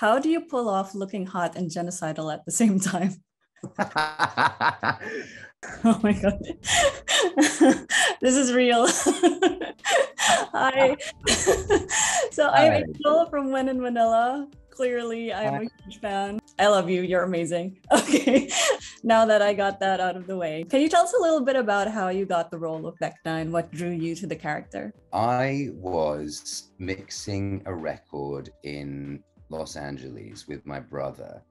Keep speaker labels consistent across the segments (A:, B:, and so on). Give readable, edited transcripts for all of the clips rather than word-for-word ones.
A: How do you pull off looking hot and genocidal at the same time? Oh my God. This is real. Hi. So I'm
B: Hi.
A: Angel from When in Manila. Clearly, I'm a huge fan. I love you. You're amazing. Okay. Now that I got that out of the way, can you tell us a little bit about how you got the role of Vecna and what drew you to the character?
B: I was mixing a record in Los Angeles with my brother,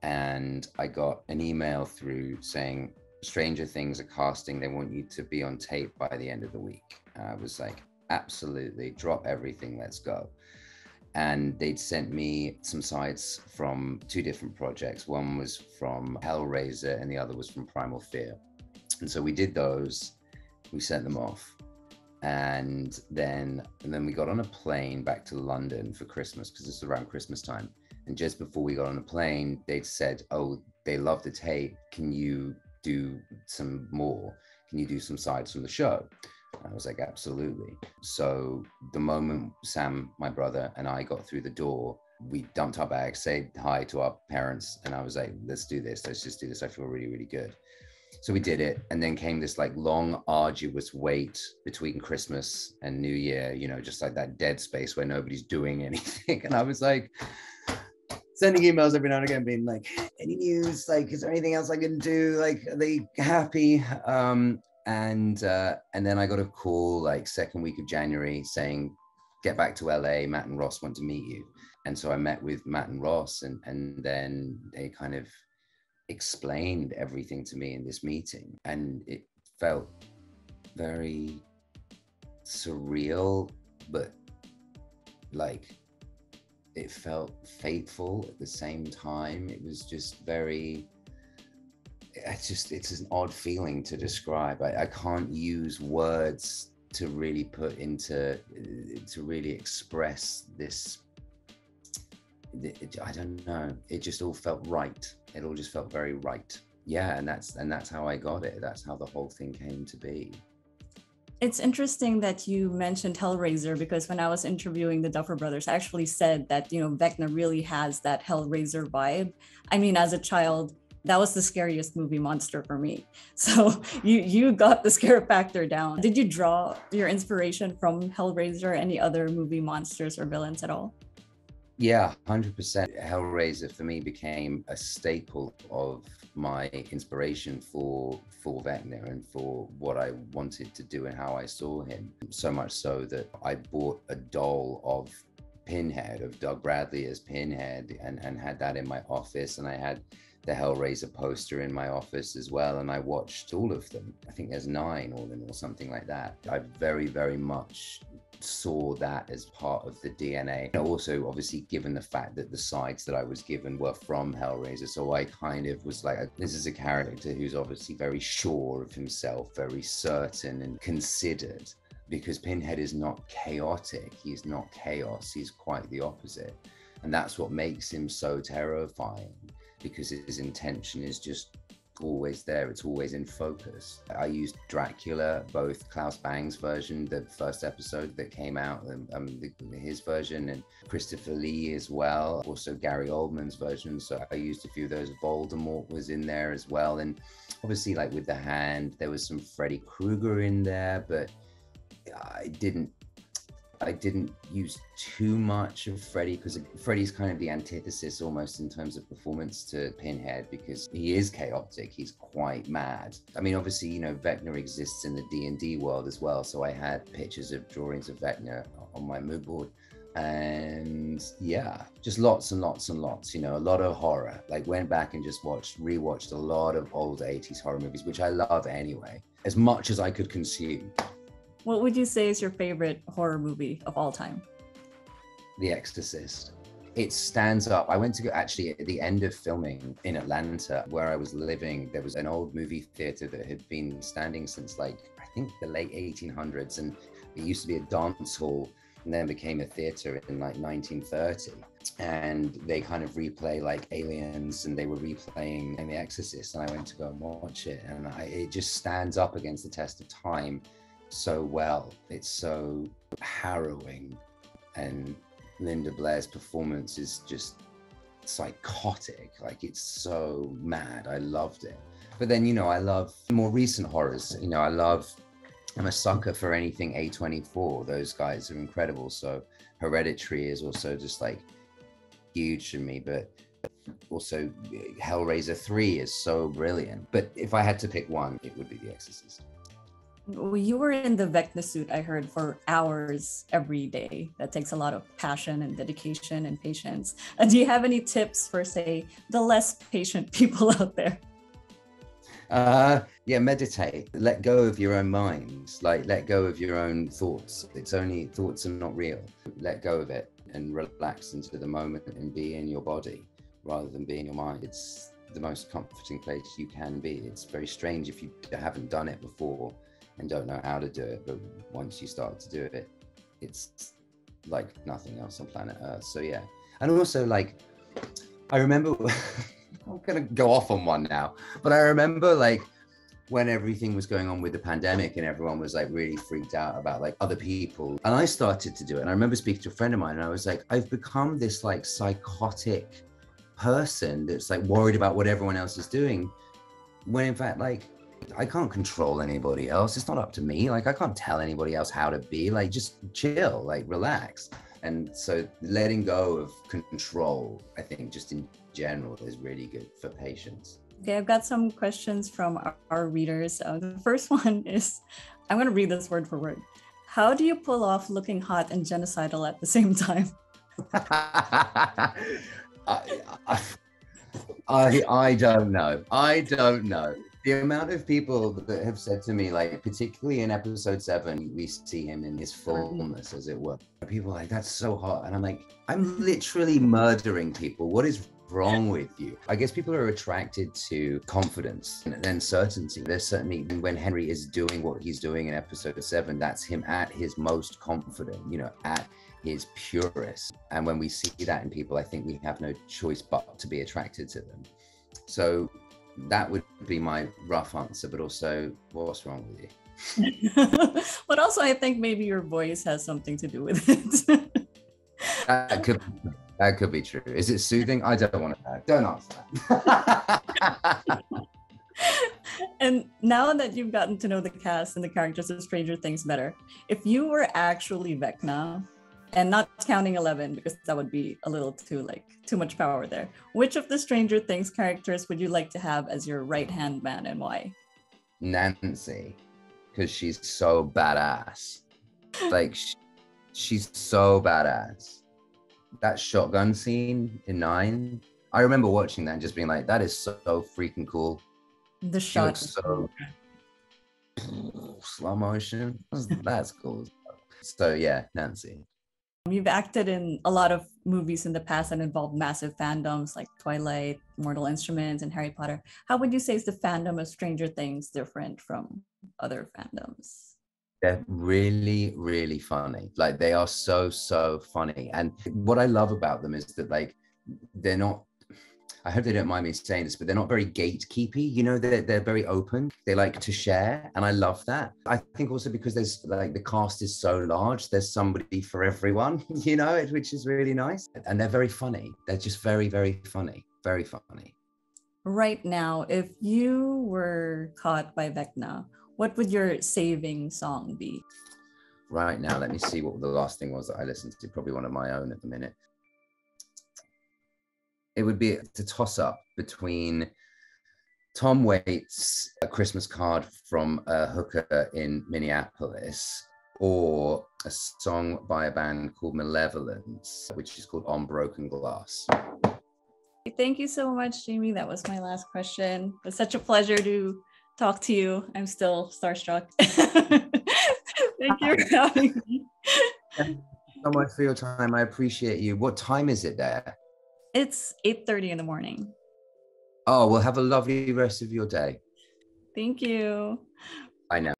B: and I got an email through saying Stranger Things are casting. They want you to be on tape by the end of the week. And I was like, absolutely, drop everything, let's go. And they'd sent me some sides from two different projects. One was from Hellraiser and the other was from Primal Fear. And so we did those, we sent them off. And then we got on a plane back to London for Christmas, because this was around Christmas time. And just before we got on a plane, they'd said, oh, they love the tape. Can you do some more? Can you do some sides from the show? I was like, absolutely. So the moment Sam, my brother, and I got through the door, we dumped our bags, said hi to our parents, and I was like, let's do this. Let's just do this. I feel really, really good. So we did it. And then came this like long, arduous wait between Christmas and New Year, you know, just like that dead space where nobody's doing anything. And I was like, sending emails every now and again being like, any news? Like, is there anything else I can do? Like, are they happy? And then I got a call like second week of January saying, get back to LA, Matt and Ross want to meet you. And so I met with Matt and Ross, and then they kind of explained everything to me in this meeting. And it felt very surreal, but like it felt fateful at the same time. It was just very, it's an odd feeling to describe. I can't use words to really put into, to really express this. I don't know. It just all felt right. It all just felt very right. Yeah, and that's how I got it. That's how the whole thing came to be.
A: It's interesting that you mentioned Hellraiser, because when I was interviewing the Duffer Brothers, I actually said that, you know, Vecna really has that Hellraiser vibe. I mean, as a child, that was the scariest movie monster for me. So you got the scare factor down. Did you draw your inspiration from Hellraiser, any other movie monsters or villains at all?
B: Yeah, 100%. Hellraiser for me became a staple of my inspiration for Vecna and for what I wanted to do and how I saw him. So much so that I bought a doll of Pinhead, of Doug Bradley as Pinhead, and had that in my office. And I had the Hellraiser poster in my office as well. And I watched all of them. I think there's 9 all in all, something like that. I very, very much saw that as part of the DNA. And also, obviously, given the fact that the sides that I was given were from Hellraiser, so I kind of was like, this is a character who's obviously very sure of himself, very certain and considered, because Pinhead is not chaotic. He's not chaos. He's quite the opposite. And that's what makes him so terrifying, because his intention is just always there. It's always in focus. I used Dracula, both Klaus Bang's version, the first episode that came out, his version, and Christopher Lee as well, also Gary Oldman's version. So I used a few of those. Voldemort was in there as well. And obviously, like with the Hand, there was some Freddy Krueger in there, but I didn't use too much of Freddy, because Freddy's kind of the antithesis almost in terms of performance to Pinhead, because he is chaotic. He's quite mad. I mean, obviously, you know, Vecna exists in the D&D world as well. So I had pictures of drawings of Vecna on my mood board. And yeah, just lots and lots and lots, you know, a lot of horror. Like went back and just rewatched a lot of old 80s horror movies, which I love anyway, as much as I could consume.
A: What would you say is your favorite horror movie of all time?
B: The Exorcist. It stands up. I went to go, actually, at the end of filming in Atlanta, where I was living, there was an old movie theater that had been standing since like, I think the late 1800s. And it used to be a dance hall and then became a theater in like 1930. And they kind of replay like Aliens, and they were replaying The Exorcist. And I went to go and watch it. And it just stands up against the test of time so well. It's so harrowing, and Linda Blair's performance is just psychotic. Like, it's so mad. I loved it. But then, you know, I love more recent horrors. You know, I'm a sucker for anything A24. Those guys are incredible. So Hereditary is also just like huge to me, but also Hellraiser 3 is so brilliant. But if I had to pick one, it would be The Exorcist.
A: Well, you were in the Vecna suit, I heard, for hours every day. That takes a lot of passion and dedication and patience. Do you have any tips for, say, the less patient people out there?
B: Yeah, meditate. Let go of your own mind. Like, let go of your own thoughts. It's only thoughts are not real. Let go of it and relax into the moment and be in your body rather than be in your mind. It's the most comforting place you can be. It's very strange if you haven't done it before and don't know how to do it, but once you start to do it, it's like nothing else on planet Earth. So yeah. And also, like, I remember I'm gonna go off on one now, but I remember, like, when everything was going on with the pandemic and everyone was like really freaked out about like other people, and I started to do it. And I remember speaking to a friend of mine and I was like, I've become this like psychotic person that's like worried about what everyone else is doing, when in fact, like, I can't control anybody else. It's not up to me. Like, I can't tell anybody else how to be. Like, just chill, like, relax. And so letting go of control, I think, just in general, is really good for patients.
A: Okay, I've got some questions from our readers. The first one is, I'm going to read this word for word. How do you pull off looking hot and genocidal at the same time?
B: I don't know. I don't know. The amount of people that have said to me, like, particularly in episode 7, we see him in his fullness, as it were. People are like, that's so hot. And I'm like, I'm literally murdering people. What is wrong with you? I guess people are attracted to confidence and certainty. There's certainly, when Henry is doing what he's doing in episode 7, that's him at his most confident, you know, at his purest. And when we see that in people, I think we have no choice but to be attracted to them. So that would be my rough answer, but also, what's wrong with
A: you? But also, I think maybe your voice has something to do with it.
B: That could be true. Is it soothing? I don't want to know. Don't answer that.
A: And now that you've gotten to know the cast and the characters of Stranger Things better, if you were actually Vecna, and not counting 11, because that would be a little too much power there, which of the Stranger Things characters would you like to have as your right-hand man, and why?
B: Nancy, because she's so badass. Like, she's so badass. That shotgun scene in 9, I remember watching that and just being like, that is so freaking cool.
A: The shot,
B: so slow motion. That's cool. So yeah, Nancy.
A: You've acted in a lot of movies in the past that involved massive fandoms like Twilight, Mortal Instruments, and Harry Potter. How would you say is the fandom of Stranger Things different from other fandoms?
B: They're really, really funny. Like, they are so, so funny. And what I love about them is that, like, they're not, I hope they don't mind me saying this, but they're not very gatekeepy. You know, they're very open. They like to share. And I love that. I think also because there's, like, the cast is so large, there's somebody for everyone, you know, which is really nice. And they're very funny. They're just very, very funny. Very funny.
A: Right now, if you were caught by Vecna, what would your saving song be?
B: Right now, let me see what the last thing was that I listened to. Probably one of my own at the minute. It would be to toss up between Tom Waits' A Christmas Card from a Hooker in Minneapolis, or a song by a band called Malevolence, which is called On Broken Glass.
A: Thank you so much, Jamie. That was my last question. It was such a pleasure to talk to you. I'm still starstruck. Thank you for having me.
B: Thank you so much for your time. I appreciate you. What time is it there?
A: It's 8:30 in the morning.
B: Oh, well, have a lovely rest of your day.
A: Thank you.
B: Bye now.